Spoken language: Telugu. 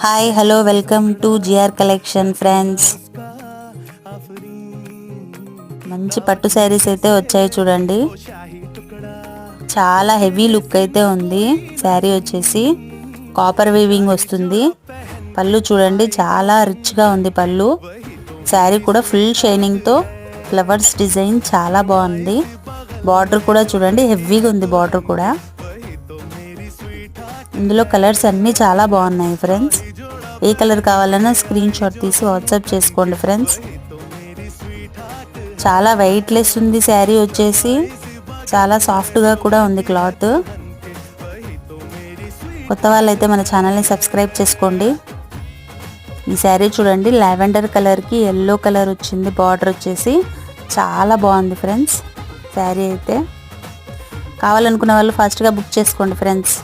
Hi hello welcome to G R collection friends. మంచి పట్టు శారీస్ అయితే వచ్చాయి చూడండి. చాలా హెవీ లుక్ అయితే ఉంది. శారీ వచ్చేసి కాపర్ వీవింగ్ వస్తుంది. పళ్ళు చూడండి చాలా రిచ్ గా ఉంది పళ్ళు. శారీ కూడా ఫుల్ షైనింగ్ తో ఫ్లవర్స్ డిజైన్ చాలా బాగుంది. బార్డర్ కూడా చూడండి హెవీగా ఉంది. బార్డర్ కూడా ఇందులో కలర్స్ అన్నీ చాలా బాగున్నాయి ఫ్రెండ్స్. ఏ కలర్ కావాలన్నా స్క్రీన్ షాట్ తీసి వాట్సాప్ చేసుకోండి ఫ్రెండ్స్. చాలా వెయిట్ లెస్ ఉంది శారీ వచ్చేసి. చాలా సాఫ్ట్గా కూడా ఉంది క్లాత్. కొత్త వాళ్ళైతే మన ఛానల్ని సబ్స్క్రైబ్ చేసుకోండి. ఈ శారీ చూడండి లావెండర్ కలర్కి ఎల్లో కలర్ వచ్చింది. బార్డర్ వచ్చేసి చాలా బాగుంది ఫ్రెండ్స్. శారీ అయితే కావాలనుకున్న వాళ్ళు ఫాస్ట్గా బుక్ చేసుకోండి ఫ్రెండ్స్.